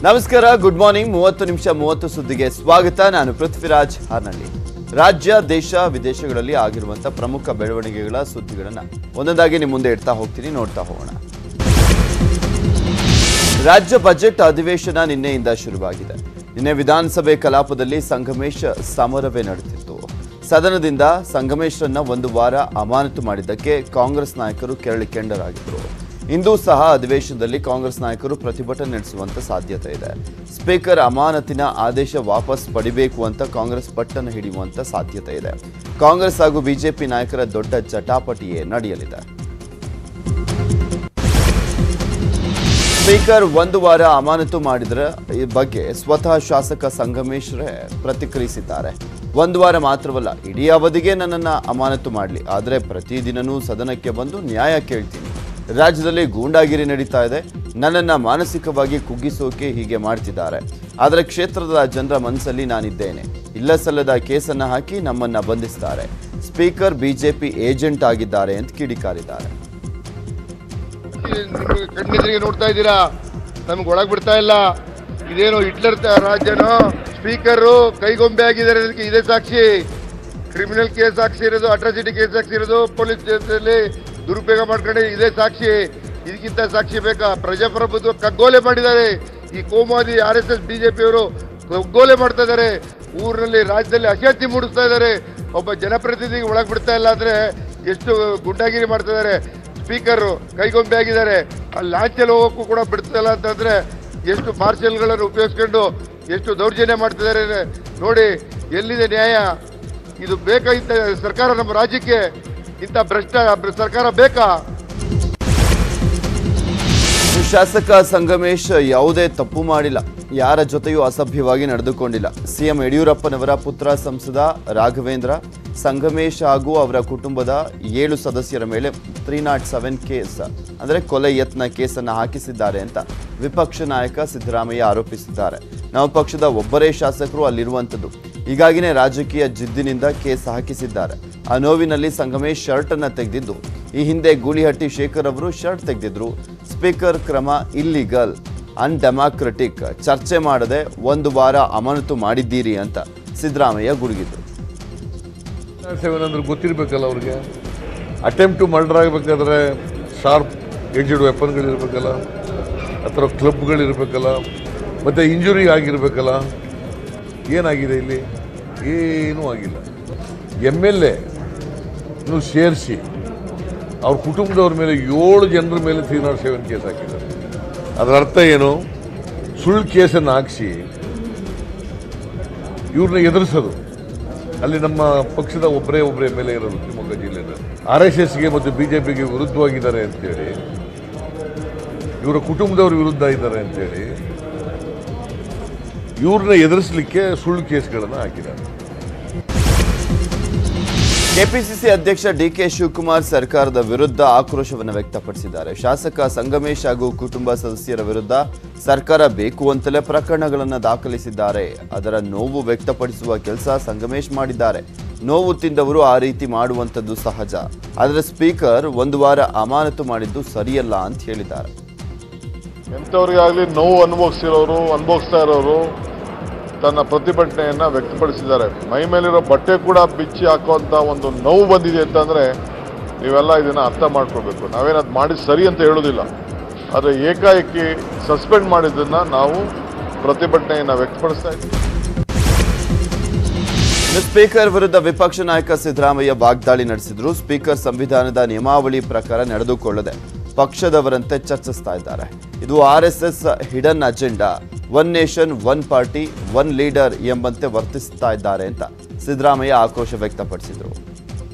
ನಮಸ್ಕಾರ, good morning. 30 ನಿಮಿಷ 30 ಸುದ್ದಿಗೆ ಸ್ವಾಗತ. ನಾನು ಪೃಥ್ವಿರಾಜ್ ಹಾರ್ನಳ್ಳಿ. ರಾಜ್ಯ, ದೇಶ, ವಿದೇಶಗಳಲ್ಲಿ ಆಗಿರುವಂತಹ ಪ್ರಮುಖ ಬೆಳವಣಿಗೆಗಳ ಸುದ್ದಿಗಳನ್ನ ಒಂದೊಂದಾಗಿ ನಿಮ್ಮ ಮುಂದೆ ಇಡ್ತಾ ಹೋಗ್ತೀನಿ, ನೋಡ್ತಾ ಹೋಗೋಣ. ರಾಜ್ಯ ಬಜೆಟ್ ಅಧಿವೇಶನ ನಿನ್ನೆಯಿಂದ ಶುರುವಾಗಿದೆ. ನಿನ್ನೆ ವಿಧಾನಸಭೆ ಕಲಾಪದಲ್ಲಿ ಸಂಗಮೇಶ್ ಸಮರವೇ ನಡೆದಿತ್ತು. ಸದನದಿಂದ ಸಂಗಮೇಶ್ರನ್ನ ಒಂದು ವಾರ ಅಮಾನತು ಮಾಡಿದ್ದಕ್ಕೆ ಕಾಂಗ್ರೆಸ್ ನಾಯಕರು ಕೆರಳಿಕೆಂಡರಾಗಿದ್ದರು. ಇಂದು ಸಹ ಅಧಿವೇಶನದಲ್ಲಿ ಕಾಂಗ್ರೆಸ್ ನಾಯಕರು ಪ್ರತಿಭಟನೆ ನಡೆಸುವಂತ ಸಾಧ್ಯತೆ ಇದೆ. ಸ್ಪೀಕರ್ ಅಮಾನತಿನ ಆದೇಶ ವಾಪಸ್ ಪಡಿಬೇಕು ಅಂತ ಕಾಂಗ್ರೆಸ್ ಪಟ್ಟನ್ನು ಹಿಡಿಯುವಂತ ಸಾಧ್ಯತೆ ಇದೆ. ಕಾಂಗ್ರೆಸ್ ಹಾಗೂ ಬಿಜೆಪಿ ನಾಯಕರ ದೊಡ್ಡ ಜಟಾಪಟಿಯೇ ನಡೆಯಲಿದೆ. ಸ್ಪೀಕರ್ ಒಂದು ವಾರ ಅಮಾನತು ಮಾಡಿದ್ರ ಈ ಬಗ್ಗೆ ಸ್ವತಃ ಶಾಸಕ ಸಂಗಮೇಶ್ರೇ ಪ್ರತಿಕ್ರಿಯಿಸಿದ್ದಾರೆ. ಒಂದು ವಾರ ಮಾತ್ರವಲ್ಲ, ಇಡೀ ಅವಧಿಗೆ ನನ್ನನ್ನು ಅಮಾನತು ಮಾಡಲಿ, ಆದರೆ ಪ್ರತಿದಿನನೂ ಸದನಕ್ಕೆ ಬಂದು ನ್ಯಾಯ ಕೇಳ್ತೀನಿ. ರಾಜ್ಯದಲ್ಲಿ ಗೂಂಡಾಗಿರಿ ನಡೀತಾ ಇದೆ, ನನ್ನನ್ನು ಮಾನಸಿಕವಾಗಿ ಕುಗ್ಗಿಸೋಕೆ ಹೀಗೆ ಮಾಡ್ತಿದ್ದಾರೆ. ಆದರೆ ಕ್ಷೇತ್ರದ ಜನರ ಮನಸ್ಸಲ್ಲಿ ನಾನಿದ್ದೇನೆ. ಇಲ್ಲ ಸಲ್ಲದ ಕೇಸನ್ನು ಹಾಕಿ ನಮ್ಮನ್ನ ಬಂಧಿಸ್ತಾರೆ. ಸ್ಪೀಕರ್ ಬಿಜೆಪಿ ಏಜೆಂಟ್ ಆಗಿದ್ದಾರೆ ಅಂತ ಕಿಡಿಕಾರಿದ್ದಾರೆ. ಕಣ್ಣೆದುರಿಗೆ ನೋಡ್ತಾ ಇದ್ದೀರಾ, ನಮ್ಗೆ ಒಳಗ್ ಬಿಡ್ತಾ ಇಲ್ಲ. ಇದೇನು ಹಿಟ್ಲರ್ ರಾಜ್ಯನೋ? ಸ್ಪೀಕರು ಕೈಗೊಂಬೆ ಆಗಿದ್ದಾರೆ, ಇದೇ ಸಾಕ್ಷಿ. ಕ್ರಿಮಿನಲ್ ಕೇಸ್ ಹಾಕ್ಸಿರೋದು, ಅಟ್ರಾಸಿಟಿ ಕೇಸ್ ಹಾಕ್ಸಿರೋದು, ಪೊಲೀಸ್ ಸ್ಟೇಷನಲ್ಲಿ ದುರುಪಯೋಗ ಮಾಡ್ಕೊಂಡು ಇದೇ ಸಾಕ್ಷಿ. ಇದಕ್ಕಿಂತ ಸಾಕ್ಷಿ ಬೇಕಾ? ಪ್ರಜಾಪ್ರಭುತ್ವ ಕಗ್ಗೋಲೆ ಮಾಡಿದ್ದಾರೆ ಈ ಕೋಮುವಾದಿ RSS BJP ಅವರು ಕಗ್ಗೋಲೆ ಮಾಡ್ತಾ ಇದ್ದಾರೆ. ಊರಿನಲ್ಲಿ, ರಾಜ್ಯದಲ್ಲಿ ಅಶಾಂತಿ ಮೂಡಿಸ್ತಾ ಇದ್ದಾರೆ. ಒಬ್ಬ ಜನಪ್ರತಿನಿಧಿಗೆ ಒಳಗ್ ಬಿಡ್ತಾ ಇಲ್ಲ ಅಂದ್ರೆ ಎಷ್ಟು ಗುಂಡಾಗಿರಿ ಮಾಡ್ತಾ ಇದ್ದಾರೆ. ಸ್ಪೀಕರ್ ಕೈಗೊಂಬೆ ಆಗಿದ್ದಾರೆ. ಅಲ್ಲಿ ಲಾಂಚಲ್ಲಿ ಹೋಗೋಕ್ಕೂ ಕೂಡ ಬಿಡ್ತಿಲ್ಲ ಅಂತಂದ್ರೆ ಎಷ್ಟು ಮಾರ್ಷಲ್ಗಳನ್ನು ಉಪಯೋಗಿಸ್ಕೊಂಡು ಎಷ್ಟು ದೌರ್ಜನ್ಯ ಮಾಡ್ತಿದ್ದಾರೆ ನೋಡಿ. ಎಲ್ಲಿದೆ ನ್ಯಾಯ? ಇದು ಬೇಕಾ ಇಂಥ ಸರ್ಕಾರ? ನಮ್ಮ ರಾಜ್ಯಕ್ಕೆ ಇಂಥ ಭ್ರಷ್ಟ ಸರ್ಕಾರ ಬೇಕಾ? ಶಾಸಕ ಸಂಗಮೇಶ್ ಯಾವುದೇ ತಪ್ಪು ಮಾಡಿಲ್ಲ, ಯಾರ ಜೊತೆಯೂ ಅಸಭ್ಯವಾಗಿ ನಡೆದುಕೊಂಡಿಲ್ಲ. ಸಿಎಂ ಯಡಿಯೂರಪ್ಪನವರ ಪುತ್ರ ಸಂಸದ ರಾಘವೇಂದ್ರ ಸಂಗಮೇಶ್ ಹಾಗೂ ಅವರ ಕುಟುಂಬದ 7 ಸದಸ್ಯರ ಮೇಲೆ 307 ಕೇಸ್ ಅಂದರೆ ಕೊಲೆ ಯತ್ನ ಕೇಸನ್ನು ಹಾಕಿಸಿದ್ದಾರೆ ಅಂತ ವಿಪಕ್ಷ ನಾಯಕ ಸಿದ್ದರಾಮಯ್ಯ ಆರೋಪಿಸಿದ್ದಾರೆ. ನಮ್ಮ ಪಕ್ಷದ ಒಬ್ಬರೇ ಶಾಸಕರು ಅಲ್ಲಿರುವಂಥದ್ದು, ಹೀಗಾಗಿನೇ ರಾಜಕೀಯ ಜಿದ್ದಿನಿಂದ ಕೇಸ್ ಹಾಕಿಸಿದ್ದಾರೆ. ಆ ನೋವಿನಲ್ಲಿ ಸಂಗಮೇಶ್ ಶರ್ಟ್ ಅನ್ನ ತೆಗೆದಿದ್ದು, ಈ ಹಿಂದೆ ಗೂಳಿಹಟ್ಟಿ ಶೇಖರ್ ಅವರು ಶರ್ಟ್ ತೆಗೆದಿದ್ರು. ಸ್ಪೀಕರ್ ಕ್ರಮ ಇಲ್ಲಿಗಲ್, ಅನ್ಡೆಮಾಕ್ರೆಟಿಕ್, ಚರ್ಚೆ ಮಾಡದೆ ಒಂದು ವಾರ ಅಮಾನತು ಮಾಡಿದ್ದೀರಿ ಅಂತ ಸಿದ್ದರಾಮಯ್ಯ ಗುಡುಗಿದ್ರು. ಅಂದ್ರೆ ಗೊತ್ತಿರಬೇಕಲ್ಲ ಅವ್ರಿಗೆ. ಅಟೆಂಪ್ಟ್ ಟು ಮರ್ಡರ್ ಆಗಬೇಕಾದ್ರೆ ಶಾರ್ಪ್ ಎಡ್ಜೆಡ್ ವೆಪನ್ಗಳಿರ್ಬೇಕಲ್ಲ, ಅಥವಾ ಕ್ಲಬ್ಗಳಿರ್ಬೇಕಲ್ಲ, ಮತ್ತು ಇಂಜುರಿ ಆಗಿರ್ಬೇಕಲ್ಲ. ಏನಾಗಿದೆ ಇಲ್ಲಿ? ಏನೂ ಆಗಿಲ್ಲ. MLA ಸೇರಿಸಿ ಅವ್ರ ಕುಟುಂಬದವ್ರ ಮೇಲೆ 7 ಜನರ ಮೇಲೆ 307 ಕೇಸ್ ಹಾಕಿದ್ದಾರೆ. ಅದರ ಅರ್ಥ ಏನು? ಸುಳ್ಳು ಕೇಸನ್ನು ಹಾಕಿಸಿ ಇವ್ರನ್ನ ಎದುರಿಸೋದು. ಅಲ್ಲಿ ನಮ್ಮ ಪಕ್ಷದ ಒಬ್ಬರೇ MLA ಇರೋದು ಶಿವಮೊಗ್ಗ ಜಿಲ್ಲೆಯಲ್ಲಿ. RSSಗೆ ಮತ್ತು BJPಗೆ ವಿರುದ್ಧವಾಗಿದ್ದಾರೆ ಅಂತೇಳಿ, ಇವರ ಕುಟುಂಬದವ್ರ ವಿರುದ್ಧ ಇದ್ದಾರೆ ಅಂತೇಳಿ ಇವ್ರನ್ನ ಎದುರಿಸಲಿಕ್ಕೆ ಸುಳ್ಳು ಕೇಸ್ಗಳನ್ನು ಹಾಕಿದ್ದಾರೆ. ಕೆಪಿಸಿಸಿ ಅಧ್ಯಕ್ಷ DK ಶಿವಕುಮಾರ್ ಸರ್ಕಾರದ ವಿರುದ್ಧ ಆಕ್ರೋಶವನ್ನು ವ್ಯಕ್ತಪಡಿಸಿದ್ದಾರೆ. ಶಾಸಕ ಸಂಗಮೇಶ್ ಹಾಗೂ ಕುಟುಂಬ ಸದಸ್ಯರ ವಿರುದ್ಧ ಸರ್ಕಾರ ಬೇಕು ಅಂತಲೇ ಪ್ರಕರಣಗಳನ್ನು ದಾಖಲಿಸಿದ್ದಾರೆ. ಅದರ ನೋವು ವ್ಯಕ್ತಪಡಿಸುವ ಕೆಲಸ ಸಂಗಮೇಶ್ ಮಾಡಿದ್ದಾರೆ. ನೋವು ತಿಂದವರು ಆ ರೀತಿ ಮಾಡುವಂಥದ್ದು ಸಹಜ. ಆದರೆ ಸ್ಪೀಕರ್ ಒಂದು ವಾರ ಅಮಾನತು ಮಾಡಿದ್ದು ಸರಿಯಲ್ಲ ಅಂತ ಹೇಳಿದ್ದಾರೆ. ಎಂಥವ್ರಿಗಾಗಲಿ ನೋವು ಅನುಭವಿಸ್ತಾ ಇರೋರು ತನ್ನ ಪ್ರತಿಭಟನೆಯನ್ನ ವ್ಯಕ್ತಪಡಿಸಿದ್ದಾರೆ. ಮೈ ಮೇಲಿರೋ ಬಟ್ಟೆ ಕೂಡ ಬಿಚ್ಚಿ ಹಾಕುವಂತ ಒಂದು ನೋವು ಬಂದಿದೆ ಅಂತಂದ್ರೆ ನೀವೆಲ್ಲ ಇದನ್ನ ಅರ್ಥ ಮಾಡ್ಕೊಳ್ಬೇಕು. ನಾವೇನದು ಮಾಡಿ ಸರಿ ಅಂತ ಹೇಳೋದಿಲ್ಲ, ಆದರೆ ಏಕಾಏಕಿ ಸಸ್ಪೆಂಡ್ ಮಾಡಿದ್ದನ್ನ ನಾವು ಪ್ರತಿಭಟನೆಯನ್ನ ವ್ಯಕ್ತಪಡಿಸ್ತಾ ಇದ್ದೀವಿ. ಸ್ಪೀಕರ್ ವಿರುದ್ಧ ವಿಪಕ್ಷ ನಾಯಕ ಸಿದ್ದರಾಮಯ್ಯ ವಾಗ್ದಾಳಿ ನಡೆಸಿದ್ರು. ಸ್ಪೀಕರ್ ಸಂವಿಧಾನದ ನಿಯಮಾವಳಿ ಪ್ರಕಾರ ನಡೆದುಕೊಳ್ಳದೆ ಪಕ್ಷದವರಂತೆ ಚರ್ಚಿಸ್ತಾ ಇದ್ದಾರೆ. ಇದು RSS hidden agenda, one nation one party one leader ಎಂಬಂತೆ ವರ್ತಿಸ್ತಾ ಇದ್ದಾರೆ ಅಂತ ಸಿದ್ದರಾಮಯ್ಯ ಆಕ್ರೋಶ ವ್ಯಕ್ತಪಡಿಸಿದರು.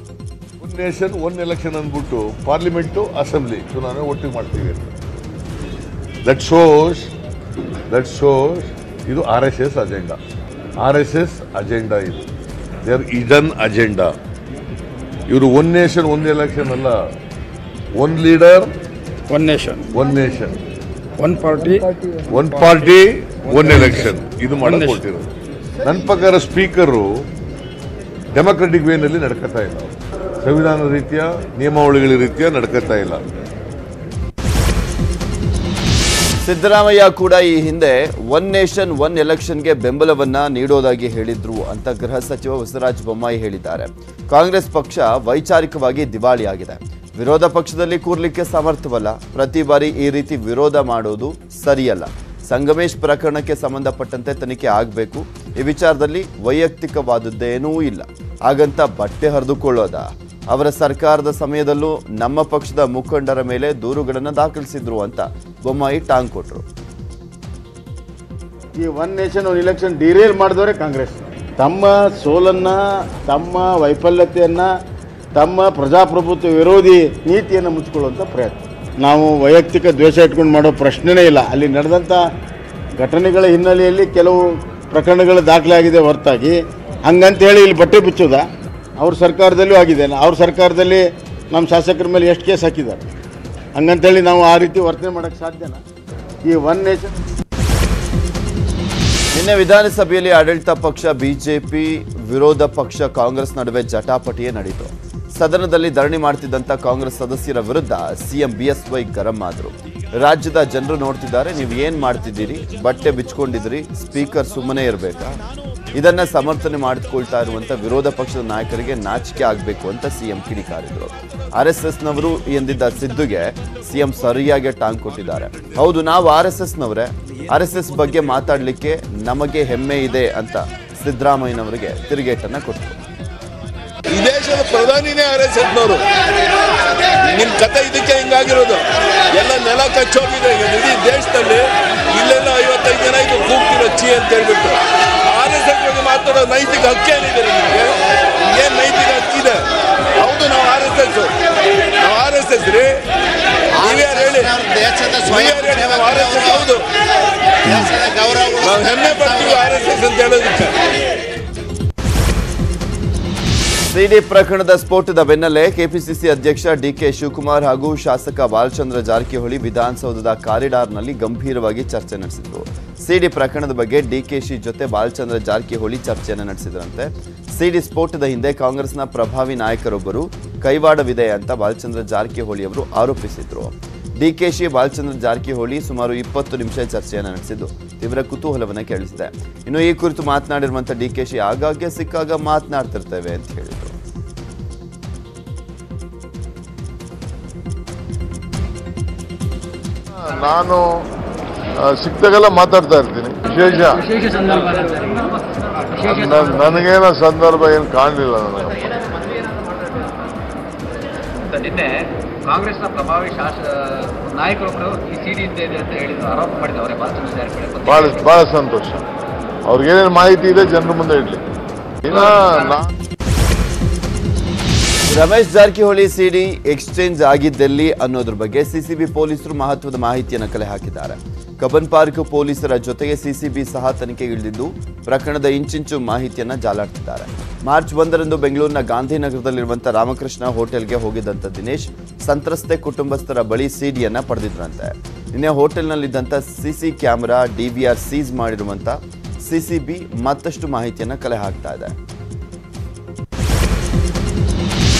ಒನ್ ನೇಷನ್ ಒನ್ ಎಲೆಕ್ಷನ್ ಅಂದ್ಬಿಟ್ಟು ಪಾರ್ಲಿಮೆಂಟು ಅಸೆಂಬ್ಲಿ ಚುನಾವಣೆ ಒಟ್ಟಿಗೆ ಮಾಡ್ತೀವಿ. ದಟ್ ಶೋಸ್ ಇದು RSS ಅಜೆಂಡಾ ಇದು ದೇರ್ ಹಿಡನ್ ಅಜೆಂಡಾ. ಇವರು ಒನ್ ನೇಷನ್ ಒನ್ ಎಲೆಕ್ಷನ್ ಅಲ್ಲ, one leader one nation one party one election ಇದು ಮಾಡಿಕೊಟ್ಟಿರೋದು. ನನ್ನ ಪ್ರಕಾರ ಸ್ಪೀಕರು ಡೆಮೊಕ್ರೆಟಿಕ್ ವೇನಲ್ಲಿ ನಡ್ಕೊತಾ ಇಲ್ಲ, ಸಂವಿಧಾನದ ರೀತಿಯ ನಿಯಮಾವಳಿಗಳ ರೀತಿಯ ನಡ್ಕೊತಾ ಇಲ್ಲ. ಸಿದ್ದರಾಮಯ್ಯ ಕೂಡ ಈ ಹಿಂದೆ ಒನ್ ನೇಷನ್ ಒನ್ ಎಲೆಕ್ಷನ್ಗೆ ಬೆಂಬಲವನ್ನ ನೀಡೋದಾಗಿ ಹೇಳಿದ್ರು ಅಂತ ಗೃಹ ಸಚಿವ ಬಸವರಾಜ ಬೊಮ್ಮಾಯಿ ಹೇಳಿದ್ದಾರೆ. ಕಾಂಗ್ರೆಸ್ ಪಕ್ಷ ವೈಚಾರಿಕವಾಗಿ ದಿವಾಳಿಯಾಗಿದೆ. ವಿರೋಧ ಪಕ್ಷದಲ್ಲಿ ಕೂರ್ಲಿಕ್ಕೆ ಸಮರ್ಥವಲ್ಲ. ಪ್ರತಿ ಬಾರಿ ಈ ರೀತಿ ವಿರೋಧ ಮಾಡೋದು ಸರಿಯಲ್ಲ. ಸಂಗಮೇಶ್ ಪ್ರಕರಣಕ್ಕೆ ಸಂಬಂಧಪಟ್ಟಂತೆ ತನಿಖೆ ಆಗಬೇಕು. ಈ ವಿಚಾರದಲ್ಲಿ ವೈಯಕ್ತಿಕವಾದದ್ದೇನೂ ಇಲ್ಲ. ಹಾಗಂತ ಬಟ್ಟೆ ಹರಿದುಕೊಳ್ಳೋದ? ಅವರ ಸರ್ಕಾರದ ಸಮಯದಲ್ಲೂ ನಮ್ಮ ಪಕ್ಷದ ಮುಖಂಡರ ಮೇಲೆ ದೂರುಗಳನ್ನು ದಾಖಲಿಸಿದ್ರು ಅಂತ ಬೊಮ್ಮಾಯಿ ಟಾಂಗ್ ಕೊಟ್ಟರು. ಈ one nation one election derail ಮಾಡಿದವರೇ ಕಾಂಗ್ರೆಸ್. ತಮ್ಮ ಸೋಲನ್ನ, ತಮ್ಮ ವೈಫಲ್ಯತೆಯನ್ನ, ತಮ್ಮ ಪ್ರಜಾಪ್ರಭುತ್ವ ವಿರೋಧಿ ನೀತಿಯನ್ನು ಮುಚ್ಚಿಕೊಳ್ಳುವಂಥ ಪ್ರಯತ್ನ. ನಾವು ವೈಯಕ್ತಿಕ ದ್ವೇಷ ಇಟ್ಕೊಂಡು ಮಾಡೋ ಪ್ರಶ್ನೆನೇ ಇಲ್ಲ. ಅಲ್ಲಿ ನಡೆದಂಥ ಘಟನೆಗಳ ಹಿನ್ನೆಲೆಯಲ್ಲಿ ಕೆಲವು ಪ್ರಕರಣಗಳು ದಾಖಲೆ ಆಗಿದೆ ಹೊರತಾಗಿ ಹಂಗಂತೇಳಿ ಇಲ್ಲಿ ಬಟ್ಟೆ ಬಿಚ್ಚೋದ? ಅವ್ರ ಸರ್ಕಾರದಲ್ಲೂ ಆಗಿದೆ. ಅವ್ರ ಸರ್ಕಾರದಲ್ಲಿ ನಮ್ಮ ಶಾಸಕರ ಮೇಲೆ ಎಷ್ಟು ಕೇಸ್ ಹಾಕಿದ್ದಾರೆ? ಹಂಗಂತೇಳಿ ನಾವು ಆ ರೀತಿ ವರ್ತನೆ ಮಾಡೋಕ್ಕೆ ಸಾಧ್ಯನಾ? ಈ ಒನ್ ನೇಷನ್. ನಿನ್ನೆ ವಿಧಾನಸಭೆಯಲ್ಲಿ ಆಡಳಿತ ಪಕ್ಷ ಬಿಜೆಪಿ ವಿರೋಧ ಪಕ್ಷ ಕಾಂಗ್ರೆಸ್ ನಡುವೆ ಜಟಾಪಟಿಯೇ ನಡೆಯಿತು. ಸದನದಲ್ಲಿ ಧರಣಿ ಮಾಡ್ತಿದ್ದಂಥ ಕಾಂಗ್ರೆಸ್ ಸದಸ್ಯರ ವಿರುದ್ಧ ಸಿಎಂ ಬಿಎಸ್ವೈ ಗರಂ ಆದರು. ರಾಜ್ಯದ ಜನರು ನೋಡ್ತಿದ್ದಾರೆ, ನೀವು ಏನ್ ಮಾಡ್ತಿದ್ದೀರಿ? ಬಟ್ಟೆ ಬಿಚ್ಕೊಂಡಿದ್ರಿ, ಸ್ಪೀಕರ್ ಸುಮ್ಮನೆ ಇರಬೇಕಾ? ಇದನ್ನ ಸಮರ್ಥನೆ ಮಾಡಿಕೊಳ್ತಾ ಇರುವಂತ ವಿರೋಧ ಪಕ್ಷದ ನಾಯಕರಿಗೆ ನಾಚಿಕೆ ಆಗಬೇಕು ಅಂತ ಸಿಎಂ ಕಿಡಿಕಾರಿದ್ರು. RSSನವರು ಎಂದಿದ್ದ ಸಿದ್ದುಗೆ ಸಿಎಂ ಸರಿಯಾಗಿ ಟಾಂಗ್ ಕೊಟ್ಟಿದ್ದಾರೆ. ಹೌದು, ನಾವು RSSನವರೇ. RSS ಬಗ್ಗೆ ಮಾತಾಡಲಿಕ್ಕೆ ನಮಗೆ ಹೆಮ್ಮೆ ಇದೆ ಅಂತ ಸಿದ್ದರಾಮಯ್ಯನವರಿಗೆ ತಿರುಗೇಟನ್ನ ಕೊಟ್ಟರು. ಈ ದೇಶದ ಪ್ರಧಾನಿನೇ RSSನವರು. ನಿಮ್ ಕತೆ ಇದಕ್ಕೆ ಹಿಂಗಾಗಿರೋದು. ಎಲ್ಲ ನೆಲ ಕಚ್ಚೋಗಿದೆ ಇಡೀ ದೇಶದಲ್ಲಿ. ಇಲ್ಲೆಲ್ಲ 55 ಜನ ಇದು ಕೂಗ್ತಿರೋ ಚಿ ಅಂತ ಹೇಳ್ಬಿಟ್ಟು RSS ಬಗ್ಗೆ ಮಾತಾಡೋ ನೈತಿಕ ಹಕ್ಕೇನಿದೆ ನಿಮಗೆ? ಏನ್ ನೈತಿಕ ಹಕ್ಕಿದೆ? ಹೌದು, ನಾವು RSS ರೀ. ನೀವ್ಯಾರು ಹೇಳಿ? ನಾವು RSS. ಹೌದು, ನಾವು ಹೆಮ್ಮೆ ಪಡ್ತೀವಿ RSS ಅಂತ ಹೇಳೋದಕ್ಕೆ. ಸಿಡಿ ಪ್ರಕರಣದ ಸ್ಫೋಟದ ಬೆನ್ನಲ್ಲೇ ಕೆಪಿಸಿಸಿ ಅಧ್ಯಕ್ಷ ಡಿಕೆ ಶಿವಕುಮಾರ್ ಹಾಗೂ ಶಾಸಕ ಬಾಲಚಂದ್ರ ಜಾರಕಿಹೊಳಿ ವಿಧಾನಸೌಧದ ಕಾರಿಡಾರ್ನಲ್ಲಿ ಗಂಭೀರವಾಗಿ ಚರ್ಚೆ ನಡೆಸಿದ್ರು. ಸಿಡಿ ಪ್ರಕರಣದ ಬಗ್ಗೆ ಡಿಕೆಶಿ ಜೊತೆ ಬಾಲಚಂದ್ರ ಜಾರಕಿಹೊಳಿ ಚರ್ಚೆಯನ್ನು ನಡೆಸಿದ್ರಂತೆ. ಸಿಡಿ ಸ್ಫೋಟದ ಹಿಂದೆ ಕಾಂಗ್ರೆಸ್ನ ಪ್ರಭಾವಿ ನಾಯಕರೊಬ್ಬರು ಕೈವಾಡವಿದೆ ಅಂತ ಬಾಲಚಂದ್ರ ಜಾರಕಿಹೊಳಿ ಅವರು ಆರೋಪಿಸಿದ್ರು. ಡಿಕೆಶಿ ಬಾಲಚಂದ್ರ ಜಾರಕಿಹೊಳಿ ಸುಮಾರು 20 ನಿಮಿಷ ಚರ್ಚೆಯನ್ನು ನಡೆಸಿದ್ದು ತೀವ್ರ ಕುತೂಹಲವನ್ನು ಕೇಳಿಸಿದೆ. ಇನ್ನು ಈ ಕುರಿತು ಮಾತನಾಡಿರುವಂಥ ಡಿಕೆಶಿ ಆಗಾಗ್ಗೆ ಸಿಕ್ಕಾಗ ಮಾತನಾಡ್ತಿರ್ತೇವೆ ಅಂತ ಹೇಳಿದರು. ನಾನು ಸಿಕ್ತಾಗೆಲ್ಲ ಮಾತಾಡ್ತಾ ಇರ್ತೀನಿ. ವಿಶೇಷ ನನಗೇನೋ ಸಂದರ್ಭ ಏನು ಕಾಣಲಿಲ್ಲ. ನಿನ್ನೆ ಕಾಂಗ್ರೆಸ್ನ ಪ್ರಭಾವಿ ನಾಯಕರೊಬ್ಬರು ಈ ಸಿಡಿ ಇದೆ ಅಂತ ಹೇಳಿದ್ರು, ಆರೋಪ ಮಾಡಿದವರೇ ಬಾಲಚಂದ್ರ ಜಾರಕಿಹೊಳಿ. ಬಹಳ ಸಂತೋಷ. ಅವ್ರಿಗೇನೇನು ಮಾಹಿತಿ ಇದೆ ಜನರ ಮುಂದೆ ಇಡ್ಲಿ. ರಮೇಶ್ ಜಾರಕಿಹೊಳಿ ಸಿಡಿ ಎಕ್ಸ್ಚೇಂಜ್ ಆಗಿದ್ದೆಲ್ಲಿ ಅನ್ನೋದ್ರ ಬಗ್ಗೆ ಸಿಸಿಬಿ ಪೊಲೀಸರು ಮಹತ್ವದ ಮಾಹಿತಿಯನ್ನು ಕಲೆ ಹಾಕಿದ್ದಾರೆ. ಕಬ್ಬನ್ ಪಾರ್ಕ್ ಪೊಲೀಸರ ಜೊತೆಗೆ ಸಿಸಿಬಿ ಸಹ ತನಿಖೆಗಿಳಿದಿದ್ದು ಪ್ರಕರಣದ ಇಂಚಿಂಚು ಮಾಹಿತಿಯನ್ನ ಜಾಲಾಡ್ತಿದ್ದಾರೆ. ಮಾರ್ಚ್ 1ರಂದು ಬೆಂಗಳೂರಿನ ಗಾಂಧಿನಗರದಲ್ಲಿರುವಂತಹ ರಾಮಕೃಷ್ಣ ಹೋಟೆಲ್ಗೆ ಹೋಗಿದ್ದಂಥ ದಿನೇಶ್ ಸಂತ್ರಸ್ತೆ ಕುಟುಂಬಸ್ಥರ ಬಳಿ ಸಿಡಿಯನ್ನ ಪಡೆದಿದ್ರಂತೆ. ನಿನ್ನೆ ಹೋಟೆಲ್ನಲ್ಲಿದ್ದಂಥ ಸಿಸಿ ಕ್ಯಾಮೆರಾ DVR ಸೀಸ್ ಮಾಡಿರುವಂಥ ಸಿಸಿಬಿ ಮತ್ತಷ್ಟು ಮಾಹಿತಿಯನ್ನ ಕಲೆ ಹಾಕ್ತಾ ಇದೆ.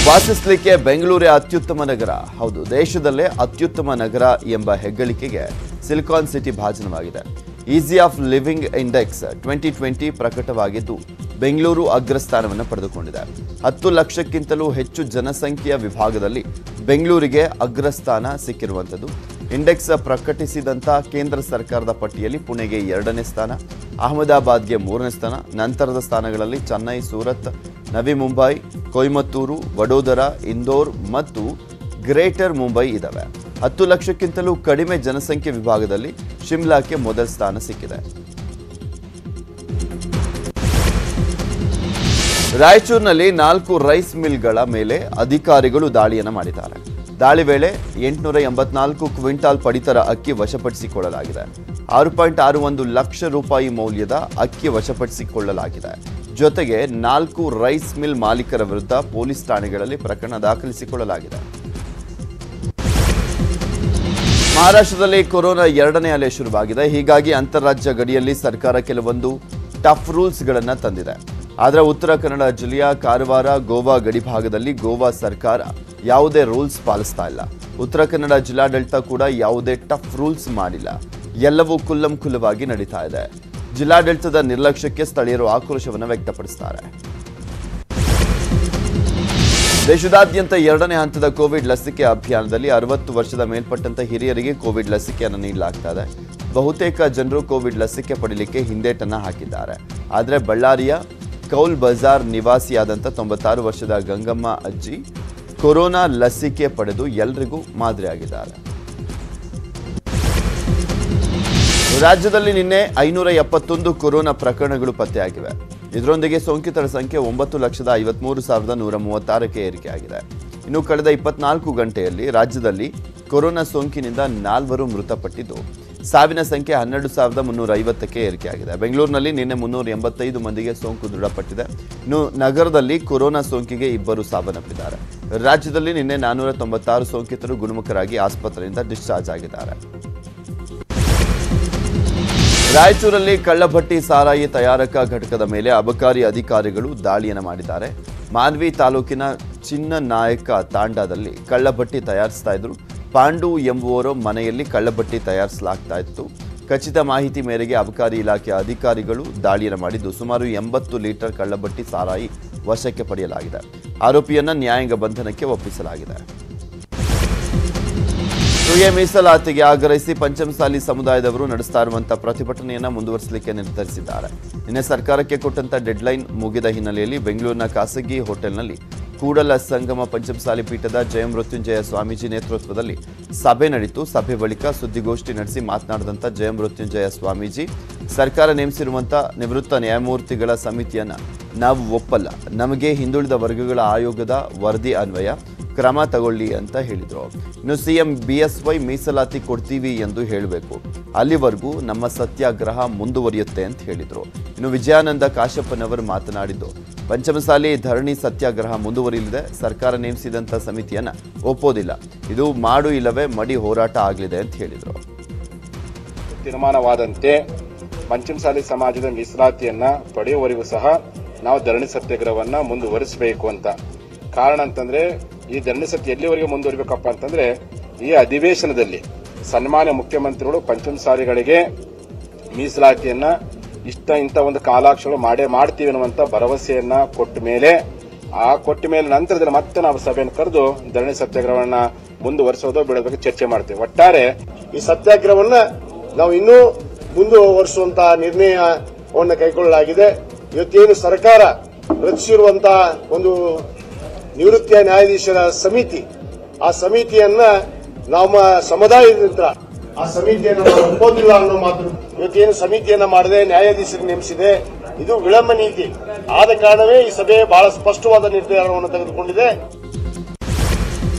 ವಾಸಿಸಲಿಕ್ಕೆ ಬೆಂಗಳೂರೇ ಅತ್ಯುತ್ತಮ ನಗರ. ಹೌದು, ದೇಶದಲ್ಲೇ ಅತ್ಯುತ್ತಮ ನಗರ ಎಂಬ ಹೆಗ್ಗಳಿಕೆಗೆ ಸಿಲಿಕಾನ್ ಸಿಟಿ ಭಾಜನವಾಗಿದೆ. ಈಸಿ ಆಫ್ ಲಿವಿಂಗ್ ಇಂಡೆಕ್ಸ್ 2020 ಪ್ರಕಟವಾಗಿದ್ದು ಬೆಂಗಳೂರು ಅಗ್ರಸ್ಥಾನವನ್ನು ಪಡೆದುಕೊಂಡಿದೆ. 10 ಲಕ್ಷಕ್ಕಿಂತಲೂ ಹೆಚ್ಚು ಜನಸಂಖ್ಯೆಯ ವಿಭಾಗದಲ್ಲಿ ಬೆಂಗಳೂರಿಗೆ ಅಗ್ರಸ್ಥಾನ ಸಿಕ್ಕಿರುವಂಥದ್ದು. ಇಂಡೆಕ್ಸ್ ಪ್ರಕಟಿಸಿದಂಥ ಕೇಂದ್ರ ಸರ್ಕಾರದ ಪಟ್ಟಿಯಲ್ಲಿ ಪುಣೆಗೆ 2ನೇ ಸ್ಥಾನ, ಅಹಮದಾಬಾದ್ಗೆ 3ನೇ ಸ್ಥಾನ, ನಂತರದ ಸ್ಥಾನಗಳಲ್ಲಿ ಚೆನ್ನೈ, ಸೂರತ್, ನವಿ ಮುಂಬೈ, ಕೊಯಮತ್ತೂರು, ವಡೋದರ, ಇಂದೋರ್ ಮತ್ತು ಗ್ರೇಟರ್ ಮುಂಬೈ ಇದ್ದಾವೆ. 10 ಲಕ್ಷಕ್ಕಿಂತಲೂ ಕಡಿಮೆ ಜನಸಂಖ್ಯೆ ವಿಭಾಗದಲ್ಲಿ ಶಿಮ್ಲಾಕ್ಕೆ ಮೊದಲ ಸ್ಥಾನ ಸಿಕ್ಕಿದೆ. ರಾಯಚೂರಿನಲ್ಲಿ 4 ರೈಸ್ ಮಿಲ್ಗಳ ಮೇಲೆ ಅಧಿಕಾರಿಗಳು ದಾಳಿಯನ್ನು ಮಾಡಿದ್ದಾರೆ. ದಾಳಿ ವೇಳೆ 884 ಕ್ವಿಂಟಾಲ್ ಪಡಿತರ ಅಕ್ಕಿ ವಶಪಡಿಸಿಕೊಳ್ಳಲಾಗಿದೆ. 6.61 ಲಕ್ಷ ರೂಪಾಯಿ ಮೌಲ್ಯದ ಅಕ್ಕಿ ವಶಪಡಿಸಿಕೊಳ್ಳಲಾಗಿದೆ. ಜೊತೆಗೆ 4 ರೈಸ್ ಮಿಲ್ ಮಾಲೀಕರ ವಿರುದ್ಧ ಪೊಲೀಸ್ ಠಾಣೆಗಳಲ್ಲಿ ಪ್ರಕರಣ ದಾಖಲಿಸಿಕೊಳ್ಳಲಾಗಿದೆ. ಮಹಾರಾಷ್ಟ್ರದಲ್ಲಿ ಕೊರೋನಾ 2ನೇ ಅಲೆ ಶುರುವಾಗಿದೆ. ಹೀಗಾಗಿ ಅಂತಾರಾಜ್ಯ ಗಡಿಯಲ್ಲಿ ಸರ್ಕಾರ ಕೆಲವೊಂದು ಟಫ್ ರೂಲ್ಸ್ಗಳನ್ನು ತಂದಿದೆ. ಆದರೆ ಉತ್ತರ ಕನ್ನಡ ಜಿಲ್ಲೆಯ ಕಾರವಾರ, ಗೋವಾ ಗಡಿ ಭಾಗದಲ್ಲಿ ಗೋವಾ ಸರ್ಕಾರ ಯಾವುದೇ ರೂಲ್ಸ್ ಪಾಲಿಸ್ತಾ ಇಲ್ಲ. ಉತ್ತರ ಕನ್ನಡ ಜಿಲ್ಲಾಡಳಿತ ಕೂಡ ಯಾವುದೇ ಟಫ್ ರೂಲ್ಸ್ ಮಾಡಿಲ್ಲ. ಎಲ್ಲವೂ ಕುಲ್ಲಂಕುಲ್ಲವಾಗಿ ನಡೀತಾ ಇದೆ. ಜಿಲ್ಲಾಡಳಿತದ ನಿರ್ಲಕ್ಷ್ಯಕ್ಕೆ ಸ್ಥಳೀಯರು ಆಕ್ರೋಶವನ್ನು ವ್ಯಕ್ತಪಡಿಸುತ್ತಾರೆ. ದೇಶದಾದ್ಯಂತ 2ನೇ ಹಂತದ ಕೋವಿಡ್ ಲಸಿಕೆ ಅಭಿಯಾನದಲ್ಲಿ 60 ವರ್ಷದ ಮೇಲ್ಪಟ್ಟಂತ ಹಿರಿಯರಿಗೆ ಕೋವಿಡ್ ಲಸಿಕೆಯನ್ನು ನೀಡಲಾಗ್ತಾ ಇದೆ. ಬಹುತೇಕ ಜನರು ಕೋವಿಡ್ ಲಸಿಕೆ ಪಡೆಯಲಿಕ್ಕೆ ಹಿಂದೇಟನ್ನ ಹಾಕಿದ್ದಾರೆ. ಆದರೆ ಬಳ್ಳಾರಿಯ ಕೌಲ್ ಬಜಾರ್ ನಿವಾಸಿಯಾದಂಥ 96 ವರ್ಷದ ಗಂಗಮ್ಮ ಅಜ್ಜಿ ಕೊರೋನಾ ಲಸಿಕೆ ಪಡೆದು ಎಲ್ಲರಿಗೂ ಮಾದರಿಯಾಗಿದ್ದಾರೆ. ರಾಜ್ಯದಲ್ಲಿ ನಿನ್ನೆ 571 ಕೊರೋನಾ ಪ್ರಕರಣಗಳು ಪತ್ತೆಯಾಗಿವೆ. ಇದರೊಂದಿಗೆ ಸೋಂಕಿತರ ಸಂಖ್ಯೆ 9,53,136ಕ್ಕೆ ಏರಿಕೆಯಾಗಿದೆ. ಇನ್ನು ಕಳೆದ 24 ಗಂಟೆಯಲ್ಲಿ ರಾಜ್ಯದಲ್ಲಿ ಕೊರೋನಾ ಸೋಂಕಿನಿಂದ 4 ಮೃತಪಟ್ಟಿದ್ದು, ಸಾವಿನ ಸಂಖ್ಯೆ 12,350ಕ್ಕೆ ಏರಿಕೆಯಾಗಿದೆ. ಬೆಂಗಳೂರಿನಲ್ಲಿ ನಿನ್ನೆ 385 ಮಂದಿಗೆ ಸೋಂಕು ದೃಢಪಟ್ಟಿದೆ. ಇನ್ನು ನಗರದಲ್ಲಿ ಕೊರೋನಾ ಸೋಂಕಿಗೆ 2 ಸಾವನ್ನಪ್ಪಿದ್ದಾರೆ. ರಾಜ್ಯದಲ್ಲಿ ನಿನ್ನೆ 496 ಸೋಂಕಿತರು ಗುಣಮುಖರಾಗಿ ಆಸ್ಪತ್ರೆಯಿಂದ ಡಿಸ್ಚಾರ್ಜ್ ಆಗಿದ್ದಾರೆ. ರಾಯಚೂರಲ್ಲಿ ಕಳ್ಳಭಟ್ಟಿ ಸಾರಾಯಿ ತಯಾರಕ ಘಟಕದ ಮೇಲೆ ಅಬಕಾರಿ ಅಧಿಕಾರಿಗಳು ದಾಳಿಯನ್ನು ಮಾಡಿದ್ದಾರೆ. ಮಾನ್ವಿ ತಾಲೂಕಿನ ಚಿನ್ನನಾಯಕ ತಾಂಡಾದಲ್ಲಿ ಕಳ್ಳಭಟ್ಟಿ ತಯಾರಿಸ್ತಾ ಇದ್ರು. ಪಾಂಡು ಎಂಬುವರ ಮನೆಯಲ್ಲಿ ಕಳ್ಳಭಟ್ಟಿ ತಯಾರಿಸಲಾಗ್ತಾ ಇತ್ತು. ಖಚಿತ ಮಾಹಿತಿ ಮೇರೆಗೆ ಅಬಕಾರಿ ಇಲಾಖೆಯ ಅಧಿಕಾರಿಗಳು ದಾಳಿಯನ್ನು ಮಾಡಿದ್ದು ಸುಮಾರು 80 ಲೀಟರ್ ಕಳ್ಳಭಟ್ಟಿ ಸಾರಾಯಿ ವಶಕ್ಕೆ ಪಡೆಯಲಾಗಿದೆ. ಆರೋಪಿಯನ್ನ ನ್ಯಾಯಾಂಗ ಬಂಧನಕ್ಕೆ ಒಪ್ಪಿಸಲಾಗಿದೆ. ಟುಎ ಮೀಸಲಾತಿಗೆ ಆಗ್ರಹಿಸಿ ಪಂಚಮಸಾಲಿ ಸಮುದಾಯದವರು ನಡೆಸ್ತಾ ಇರುವಂತಹ ಪ್ರತಿಭಟನೆಯನ್ನು ಮುಂದುವರಿಸಲಿಕ್ಕೆ ನಿರ್ಧರಿಸಿದ್ದಾರೆ. ನಿನ್ನೆ ಸರ್ಕಾರಕ್ಕೆ ಕೊಟ್ಟಂತ ಡೆಡ್ಲೈನ್ ಮುಗಿದ ಹಿನ್ನೆಲೆಯಲ್ಲಿ ಬೆಂಗಳೂರಿನ ಖಾಸಗಿ ಹೋಟೆಲ್ನಲ್ಲಿ ಕೂಡಲ ಸಂಗಮ ಪಂಚಮಸಾಲಿ ಪೀಠದ ಜಯಮೃತ್ಯುಂಜಯ ಸ್ವಾಮೀಜಿ ನೇತೃತ್ವದಲ್ಲಿ ಸಭೆ ನಡೆಯಿತು. ಸಭೆ ಬಳಿಕ ಸುದ್ದಿಗೋಷ್ಠಿ ನಡೆಸಿ ಮಾತನಾಡಿದಂಥ ಜಯಮೃತ್ಯುಂಜಯ ಸ್ವಾಮೀಜಿ, ಸರ್ಕಾರ ನೇಮಿಸಿರುವಂತಹ ನಿವೃತ್ತ ನ್ಯಾಯಮೂರ್ತಿಗಳ ಸಮಿತಿಯನ್ನ ನಾವು ಒಪ್ಪಲ್ಲ. ನಮಗೆ ಹಿಂದುಳಿದ ವರ್ಗಗಳ ಆಯೋಗದ ವರದಿ ಅನ್ವಯ ಕ್ರಮ ತಗೊಳ್ಳಿ ಅಂತ ಹೇಳಿದರು. ಇನ್ನು ಸಿಎಂ ಬಿಎಸ್ವೈ ಮೀಸಲಾತಿ ಕೊಡ್ತೀವಿ ಎಂದು ಹೇಳಬೇಕು, ಅಲ್ಲಿವರೆಗೂ ನಮ್ಮ ಸತ್ಯಾಗ್ರಹ ಮುಂದುವರಿಯುತ್ತೆ ಅಂತ ಹೇಳಿದರು. ಇನ್ನು ವಿಜಯಾನಂದ ಕಾಶಪ್ಪನವರು ಮಾತನಾಡಿದ್ದು, ಪಂಚಮಸಾಲಿ ಧರಣಿ ಸತ್ಯಾಗ್ರಹ ಮುಂದುವರಿಯಲಿದೆ. ಸರ್ಕಾರ ನೇಮಿಸಿದಂಥ ಸಮಿತಿಯನ್ನು ಒಪ್ಪೋದಿಲ್ಲ. ಇದು ಮಾಡು ಇಲ್ಲವೇ ಮಡಿ ಹೋರಾಟ ಆಗಲಿದೆ ಅಂತ ಹೇಳಿದರು. ತೀರ್ಮಾನವಾದಂತೆ ಪಂಚಮಸಾಲಿ ಸಮಾಜದ ಮೀಸಲಾತಿಯನ್ನ ಪಡೆಯುವವರೆಗೂ ಸಹ ನಾವು ಧರಣಿ ಸತ್ಯಾಗ್ರಹವನ್ನ ಮುಂದುವರಿಸಬೇಕು ಅಂತ. ಕಾರಣ ಅಂತಂದ್ರೆ ಈ ಧರಣಿ ಸತ್ಯ ಎಲ್ಲಿವರೆಗೆ ಮುಂದುವರಿಬೇಕಪ್ಪ ಅಂತಂದ್ರೆ, ಈ ಅಧಿವೇಶನದಲ್ಲಿ ಸನ್ಮಾನ್ಯ ಮುಖ್ಯಮಂತ್ರಿಗಳು ಪಂಚಮಸಾಲಿಗಳಿಗೆ ಮೀಸಲಾತಿಯನ್ನ ಇಂಥ ಒಂದು ಕಾಲಾಕ್ಷಗಳು ಮಾಡ್ತೀವಿ ಅನ್ನುವಂತ ಭರವಸೆಯನ್ನ ಕೊಟ್ಟ ಮೇಲೆ ನಂತರದಲ್ಲಿ ಮತ್ತೆ ನಾವು ಸಭೆಯನ್ನು ಕರೆದು ಧರಣಿ ಸತ್ಯಾಗ್ರಹವನ್ನ ಮುಂದುವರಿಸೋದು ಬಿಡೋದಕ್ಕೆ ಚರ್ಚೆ ಮಾಡ್ತೇವೆ. ಒಟ್ಟಾರೆ ಈ ಸತ್ಯಾಗ್ರಹವನ್ನ ನಾವು ಇನ್ನೂ ಮುಂದುವರಿಸುವಂತಹ ನಿರ್ಣಯವನ್ನು ಕೈಗೊಳ್ಳಲಾಗಿದೆ. ಇವತ್ತೇನು ಸರ್ಕಾರ ರಚಿಸಿರುವಂತಹ ಒಂದು ನಿವೃತ್ತ ನ್ಯಾಯಾಧೀಶರ ಸಮಿತಿ, ಆ ಸಮಿತಿಯನ್ನ ನಮ್ಮ ಸಮುದಾಯದಿಂದ ಆ ಸಮಿತಿಯನ್ನು ನಾವು ಒಪ್ಪೋದಿಲ್ಲ ಅನ್ನೋ ಮಾತು. ಇವತ್ತೇನು ಸಮಿತಿಯನ್ನ ಮಾಡದೆ ನ್ಯಾಯಾಧೀಶರು ನೇಮಿಸಿದೆ, ಇದು ವಿಳಂಬ ನೀತಿ. ಆದ ಕಾರಣವೇ ಈ ಸಭೆ ಬಹಳ ಸ್ಪಷ್ಟವಾದ ನಿರ್ಧಾರವನ್ನು ತೆಗೆದುಕೊಂಡಿದೆ.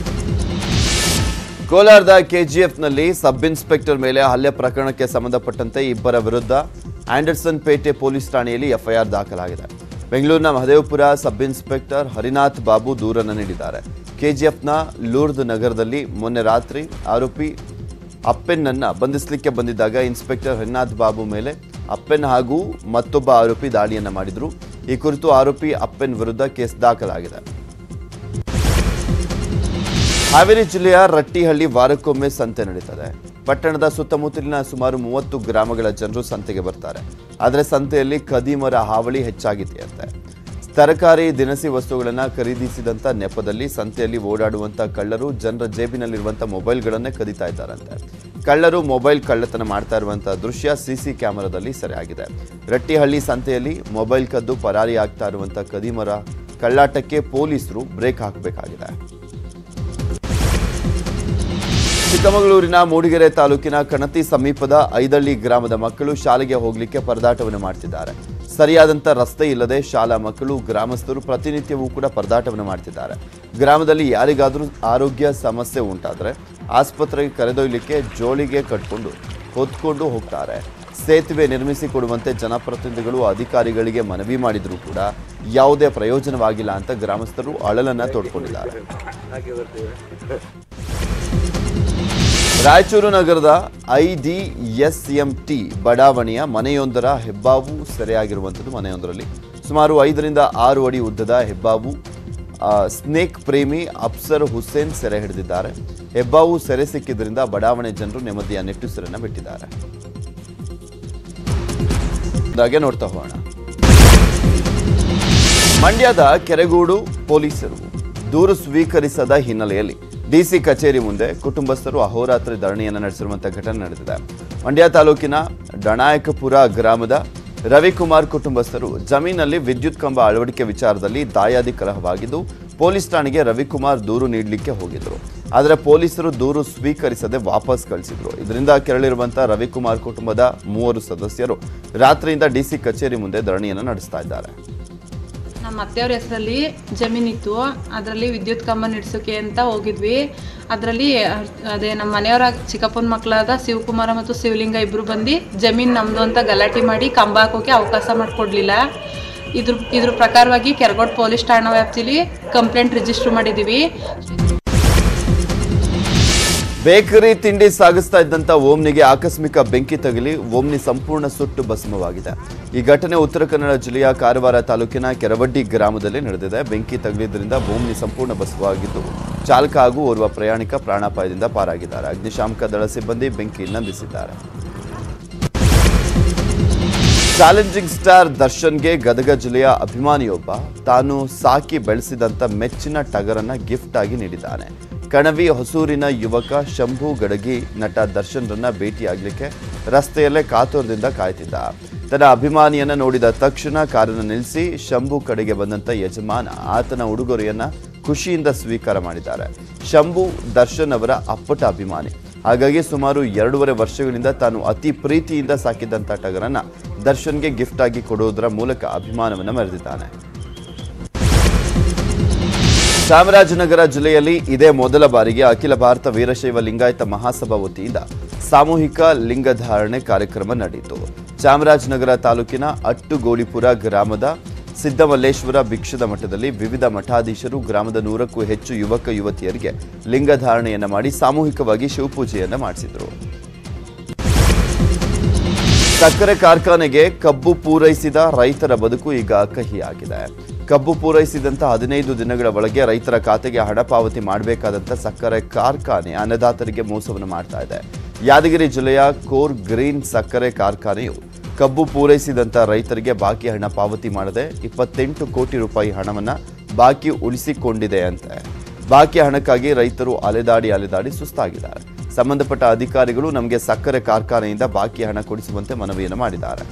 ಕೋಲಾರದ ಕೆಜಿಎಫ್ನಲ್ಲಿ ಸಬ್ ಇನ್ಸ್ಪೆಕ್ಟರ್ ಮೇಲೆ ಹಲ್ಲೆ ಪ್ರಕರಣಕ್ಕೆ ಸಂಬಂಧಪಟ್ಟಂತೆ 2 ವಿರುದ್ಧ ಆಂಡರ್ಸನ್ ಪೇಟೆ ಪೊಲೀಸ್ ಠಾಣೆಯಲ್ಲಿ ಎಫ್ಐಆರ್ ದಾಖಲಾಗಿದೆ. ಬೆಂಗಳೂರಿನ ಮಹದೇವಪುರ ಸಬ್ ಇನ್ಸ್ಪೆಕ್ಟರ್ ಹರಿನಾಥ್ ಬಾಬು ದೂರನ್ನು ನೀಡಿದ್ದಾರೆ. ಕೆಜಿಎಫ್ನ ಲೂರ್ದ್ ನಗರದಲ್ಲಿ ಮೊನ್ನೆ ರಾತ್ರಿ ಆರೋಪಿ ಅಪ್ಪೆನ್ನನ್ನ ಬಂಧಿಸಲಿಕ್ಕೆ ಬಂದಿದ್ದಾಗ ಇನ್ಸ್ಪೆಕ್ಟರ್ ಹರಿನಾಥ್ ಬಾಬು ಮೇಲೆ ಅಪ್ಪೆನ್ ಹಾಗೂ ಮತ್ತೊಬ್ಬ ಆರೋಪಿ ದಾಳಿಯನ್ನ ಮಾಡಿದ್ರು. ಈ ಕುರಿತು ಆರೋಪಿ ಅಪ್ಪೆನ್ ವಿರುದ್ಧ ಕೇಸ್ ದಾಖಲಾಗಿದೆ. ಹಾವೇರಿ ಜಿಲ್ಲೆಯ ರಟ್ಟಿಹಳ್ಳಿ ವಾರಕ್ಕೊಮ್ಮೆ ಸಂತೆ ನಡೀತದೆ. ಪಟ್ಟಣದ ಸುತ್ತಮುತ್ತಲಿನ ಸುಮಾರು 30 ಗ್ರಾಮಗಳ ಜನರು ಸಂತೆಗೆ ಬರ್ತಾರೆ. ಆದರೆ ಸಂತೆಯಲ್ಲಿ ಕದಿಮರ ಹಾವಳಿ ಹೆಚ್ಚಾಗಿದೆಯಂತೆ. ತರಕಾರಿ ದಿನಸಿ ವಸ್ತುಗಳನ್ನು ಖರೀದಿಸಿದಂಥ ನೆಪದಲ್ಲಿ ಸಂತೆಯಲ್ಲಿ ಓಡಾಡುವಂಥ ಕಳ್ಳರು ಜನರ ಜೇಬಿನಲ್ಲಿರುವಂಥ ಮೊಬೈಲ್ಗಳನ್ನೇ ಕದೀತಾ ಇದ್ದಾರಂತೆ. ಕಳ್ಳರು ಮೊಬೈಲ್ ಕಳ್ಳತನ ಮಾಡ್ತಾ ಇರುವಂಥ ದೃಶ್ಯ ಸಿಸಿ ಕ್ಯಾಮೆರಾದಲ್ಲಿ ಸೆರೆಯಾಗಿದೆ. ರಟ್ಟಿಹಳ್ಳಿ ಸಂತೆಯಲ್ಲಿ ಮೊಬೈಲ್ ಕದ್ದು ಪರಾರಿ ಆಗ್ತಾ ಇರುವಂಥ ಕದಿಮರ ಕಳ್ಳಾಟಕ್ಕೆ ಪೊಲೀಸರು ಬ್ರೇಕ್ ಹಾಕಬೇಕಾಗಿದೆ. ಚಿಕ್ಕಮಗಳೂರಿನ ಮೂಡಿಗೆರೆ ತಾಲೂಕಿನ ಕಣತಿ ಸಮೀಪದ ಐದಳ್ಳಿ ಗ್ರಾಮದ ಮಕ್ಕಳು ಶಾಲೆಗೆ ಹೋಗಲಿಕ್ಕೆ ಪರದಾಟವನ್ನು ಮಾಡ್ತಿದ್ದಾರೆ. ಸರಿಯಾದಂಥ ರಸ್ತೆ ಇಲ್ಲದೆ ಶಾಲಾ ಮಕ್ಕಳು ಗ್ರಾಮಸ್ಥರು ಪ್ರತಿನಿತ್ಯವೂ ಕೂಡ ಪರದಾಟವನ್ನು ಮಾಡ್ತಿದ್ದಾರೆ. ಗ್ರಾಮದಲ್ಲಿ ಯಾರಿಗಾದರೂ ಆರೋಗ್ಯ ಸಮಸ್ಯೆ ಉಂಟಾದರೆ ಆಸ್ಪತ್ರೆಗೆ ಕರೆದೊಯ್ಯಲಿಕ್ಕೆ ಜೋಳಿಗೆ ಕಟ್ಕೊಂಡು ಹೊತ್ಕೊಂಡು ಹೋಗ್ತಾರೆ. ಸೇತುವೆ ನಿರ್ಮಿಸಿಕೊಡುವಂತೆ ಜನಪ್ರತಿನಿಧಿಗಳು ಅಧಿಕಾರಿಗಳಿಗೆ ಮನವಿ ಮಾಡಿದರೂ ಕೂಡ ಯಾವುದೇ ಪ್ರಯೋಜನವಾಗಿಲ್ಲ ಅಂತ ಗ್ರಾಮಸ್ಥರು ಅಳಲನ್ನು ತೋಡ್ಕೊಂಡಿದ್ದಾರೆ. ರಾಯಚೂರು ನಗರದ IDSMT ಬಡಾವಣೆಯ ಮನೆಯೊಂದರ ಹೆಬ್ಬಾವು ಸೆರೆಯಾಗಿರುವಂಥದ್ದು. ಮನೆಯೊಂದರಲ್ಲಿ ಸುಮಾರು 5 ರಿಂದ 6 ಅಡಿ ಉದ್ದದ ಹೆಬ್ಬಾವು ಸ್ನೇಕ್ ಪ್ರೇಮಿ ಅಫ್ಸರ್ ಹುಸೇನ್ ಸೆರೆ ಹಿಡಿದಿದ್ದಾರೆ. ಹೆಬ್ಬಾವು ಸೆರೆ ಸಿಕ್ಕಿದ್ರಿಂದ ಬಡಾವಣೆ ಜನರು ನೆಮ್ಮದಿಯ ನಿಟ್ಟುಸಿರನ್ನು ಬಿಟ್ಟಿದ್ದಾರೆ. ಹಾಗೆ ನೋಡ್ತಾ ಹೋಗೋಣ. ಮಂಡ್ಯದ ಕೆರೆಗೋಡು ಪೊಲೀಸರು ದೂರು ಸ್ವೀಕರಿಸದ ಹಿನ್ನೆಲೆಯಲ್ಲಿ ಡಿಸಿ ಕಚೇರಿ ಮುಂದೆ ಕುಟುಂಬಸ್ಥರು ಅಹೋರಾತ್ರಿ ಧರಣಿಯನ್ನು ನಡೆಸಿರುವಂತಹ ಘಟನೆ ನಡೆದಿದೆ. ಮಂಡ್ಯ ತಾಲೂಕಿನ ಡಣಾಯಕಪುರ ಗ್ರಾಮದ ರವಿಕುಮಾರ್ ಕುಟುಂಬಸ್ಥರು ಜಮೀನಲ್ಲಿ ವಿದ್ಯುತ್ ಕಂಬ ಅಳವಡಿಕೆ ವಿಚಾರದಲ್ಲಿ ದಾಯಾದಿ ಕಲಹವಾಗಿದ್ದು ಪೊಲೀಸ್ ಠಾಣೆಗೆ ರವಿಕುಮಾರ್ ದೂರು ನೀಡಲಿಕ್ಕೆ ಹೋಗಿದ್ರು. ಆದರೆ ಪೊಲೀಸರು ದೂರು ಸ್ವೀಕರಿಸದೆ ವಾಪಸ್ ಕಳಿಸಿದ್ರು. ಇದರಿಂದ ಕೆರಳಿರುವಂತಹ ರವಿಕುಮಾರ್ ಕುಟುಂಬದ 3 ಸದಸ್ಯರು ರಾತ್ರಿಯಿಂದ ಡಿಸಿ ಕಚೇರಿ ಮುಂದೆ ಧರಣಿಯನ್ನು ನಡೆಸ್ತಾ ಇದ್ದಾರೆ. ನಮ್ಮ ಅತ್ತೆಯವ್ರ ಹೆಸರಲ್ಲಿ ಜಮೀನಿತ್ತು, ಅದರಲ್ಲಿ ವಿದ್ಯುತ್ ಕಂಬ ನಿಡ್ಸೋಕೆ ಅಂತ ಹೋಗಿದ್ವಿ. ಅದರಲ್ಲಿ ಅದೇ ನಮ್ಮ ಮನೆಯವರ ಚಿಕ್ಕಪ್ಪನ ಮಕ್ಕಳಾದ ಶಿವಕುಮಾರ ಮತ್ತು ಶಿವಲಿಂಗ ಇಬ್ಬರು ಬಂದು ಜಮೀನು ನಮ್ಮದು ಅಂತ ಗಲಾಟೆ ಮಾಡಿ ಕಂಬ ಹಾಕೋಕೆ ಅವಕಾಶ ಮಾಡಿಕೊಡ್ಲಿಲ್ಲ. ಇದ್ರ ಪ್ರಕಾರವಾಗಿ ಕೆರಗೋಡು ಪೊಲೀಸ್ ಠಾಣಾ ವ್ಯಾಪ್ತಿಲಿ ಕಂಪ್ಲೇಂಟ್ ರಿಜಿಸ್ಟರ್ ಮಾಡಿದ್ದೀವಿ. ಬೇಕರಿ ತಿಂಡಿ ಸಾಗಿಸ್ತಾ ಇದ್ದಂತ ಓಮ್ನಿಗೆ ಆಕಸ್ಮಿಕ ಬೆಂಕಿ ತಗುಲಿ ಓಮ್ನಿ ಸಂಪೂರ್ಣ ಸುಟ್ಟು ಭಸ್ಮವಾಗಿದೆ. ಈ ಘಟನೆ ಉತ್ತರ ಕನ್ನಡ ಜಿಲ್ಲೆಯ ಕಾರವಾರ ತಾಲೂಕಿನ ಕೆರವಡ್ಡಿ ಗ್ರಾಮದಲ್ಲಿ ನಡೆದಿದೆ. ಬೆಂಕಿ ತಗುಲಿದ್ರಿಂದ ಓಮ್ನಿ ಸಂಪೂರ್ಣ ಭಸ್ಮವಾಗಿದ್ದು ಚಾಲಕ ಹಾಗೂ ಓರ್ವ ಪ್ರಯಾಣಿಕ ಪ್ರಾಣಾಪಾಯದಿಂದ ಪಾರಾಗಿದ್ದಾರೆ. ಅಗ್ನಿಶಾಮಕ ದಳ ಸಿಬ್ಬಂದಿ ಬೆಂಕಿ ನಂದಿಸಿದ್ದಾರೆ. ಚಾಲೆಂಜಿಂಗ್ ಸ್ಟಾರ್ ದರ್ಶನ್ಗೆ ಗದಗ ಜಿಲ್ಲೆಯ ಅಭಿಮಾನಿಯೊಬ್ಬ ತಾನು ಸಾಕಿ ಬೆಳೆಸಿದಂತ ಮೆಚ್ಚಿನ ಟಗರನ್ನ ಗಿಫ್ಟ್ ಆಗಿ ನೀಡಿದ್ದಾನೆ. ಕಣವಿ ಹೊಸೂರಿನ ಯುವಕ ಶಂಭು ಗಡಗಿ ನಟ ದರ್ಶನ್ರನ್ನ ಭೇಟಿಯಾಗಲಿಕ್ಕೆ ರಸ್ತೆಯಲ್ಲೇ ಕಾತುರದಿಂದ ಕಾಯ್ತಿದ್ದ. ತನ್ನ ಅಭಿಮಾನಿಯನ್ನ ನೋಡಿದ ತಕ್ಷಣ ಕಾರನ್ನು ನಿಲ್ಲಿಸಿ ಶಂಭು ಕಡೆಗೆ ಬಂದಂತ ಯಜಮಾನ ಆತನ ಉಡುಗೊರೆಯನ್ನ ಖುಷಿಯಿಂದ ಸ್ವೀಕಾರ ಮಾಡಿದ್ದಾರೆ. ಶಂಭು ದರ್ಶನ್ ಅವರ ಅಪ್ಪಟ ಅಭಿಮಾನಿ. ಹಾಗಾಗಿ ಸುಮಾರು 2.5 ವರ್ಷಗಳಿಂದ ತಾನು ಅತಿ ಪ್ರೀತಿಯಿಂದ ಸಾಕಿದಂತ ಟಗರನ್ನ ದರ್ಶನ್ಗೆ ಗಿಫ್ಟ್ ಆಗಿ ಕೊಡುವುದರ ಮೂಲಕ ಅಭಿಮಾನವನ್ನು ಮೆರೆದಿದ್ದಾನೆ. ಚಾಮರಾಜನಗರ ಜಿಲ್ಲೆಯಲ್ಲಿ ಇದೇ ಮೊದಲ ಬಾರಿಗೆ ಅಖಿಲ ಭಾರತ ವೀರಶೈವ ಲಿಂಗಾಯತ ಮಹಾಸಭಾ ವತಿಯಿಂದ ಸಾಮೂಹಿಕ ಲಿಂಗಧಾರಣೆ ಕಾರ್ಯಕ್ರಮ ನಡೆಯಿತು. ಚಾಮರಾಜನಗರ ತಾಲೂಕಿನ ಅಟ್ಟುಗೋಳಿಪುರ ಗ್ರಾಮದ ಸಿದ್ದಮಲ್ಲೇಶ್ವರ ಭಿಕ್ಷದ ಮಠದಲ್ಲಿ ವಿವಿಧ ಮಠಾಧೀಶರು ಗ್ರಾಮದ 100ಕ್ಕೂ ಹೆಚ್ಚು ಯುವಕ ಯುವತಿಯರಿಗೆ ಲಿಂಗಧಾರಣೆಯನ್ನು ಮಾಡಿ ಸಾಮೂಹಿಕವಾಗಿ ಶಿವಪೂಜೆಯನ್ನು ಮಾಡಿಸಿದರು. ಸಕ್ಕರೆ ಕಾರ್ಖಾನೆಗೆ ಕಬ್ಬು ಪೂರೈಸಿದ ರೈತರ ಬದುಕು ಈಗ ಕಹಿಯಾಗಿದೆ. ಕಬ್ಬು ಪೂರೈಸಿದಂತ 15 ದಿನಗಳ ಒಳಗೆ ರೈತರ ಖಾತೆಗೆ ಹಣ ಪಾವತಿ ಮಾಡಬೇಕಾದಂತ ಸಕ್ಕರೆ ಕಾರ್ಖಾನೆ ಅನ್ನದಾತರಿಗೆ ಮೋಸವನ್ನು ಮಾಡ್ತಾ ಇದೆ. ಯಾದಗಿರಿ ಜಿಲ್ಲೆಯ ಕೋರ್ ಗ್ರೀನ್ ಸಕ್ಕರೆ ಕಾರ್ಖಾನೆಯು ಕಬ್ಬು ಪೂರೈಸಿದಂತ ರೈತರಿಗೆ ಬಾಕಿ ಹಣ ಪಾವತಿ ಮಾಡದೆ 28 ಕೋಟಿ ರೂಪಾಯಿ ಹಣವನ್ನ ಬಾಕಿ ಉಳಿಸಿಕೊಂಡಿದೆ ಅಂತೆ. ಬಾಕಿ ಹಣಕ್ಕಾಗಿ ರೈತರು ಅಲೆದಾಡಿ ಸುಸ್ತಾಗಿದ್ದಾರೆ. ಸಂಬಂಧಪಟ್ಟ ಅಧಿಕಾರಿಗಳು ನಮಗೆ ಸಕ್ಕರೆ ಕಾರ್ಖಾನೆಯಿಂದ ಬಾಕಿ ಹಣ ಕೊಡಿಸುವಂತೆ ಮನವಿಯನ್ನು ಮಾಡಿದ್ದಾರೆ.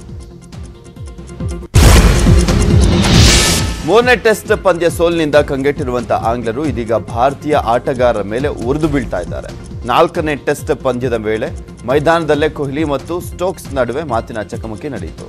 3ನೇ ಟೆಸ್ಟ್ ಪಂದ್ಯ ಸೋಲಿನಿಂದ ಕಂಗೆಟ್ಟಿರುವಂತಹ ಆಂಗ್ಲರು ಇದೀಗ ಭಾರತೀಯ ಆಟಗಾರರ ಮೇಲೆ ಉರಿದು ಬೀಳ್ತಾ ಇದ್ದಾರೆ. 4ನೇ ಟೆಸ್ಟ್ ಪಂದ್ಯದ ವೇಳೆ ಮೈದಾನದಲ್ಲೇ ಕೊಹ್ಲಿ ಮತ್ತು ಸ್ಟೋಕ್ಸ್ ನಡುವೆ ಮಾತಿನ ಚಕಮಕಿ ನಡೆಯಿತು.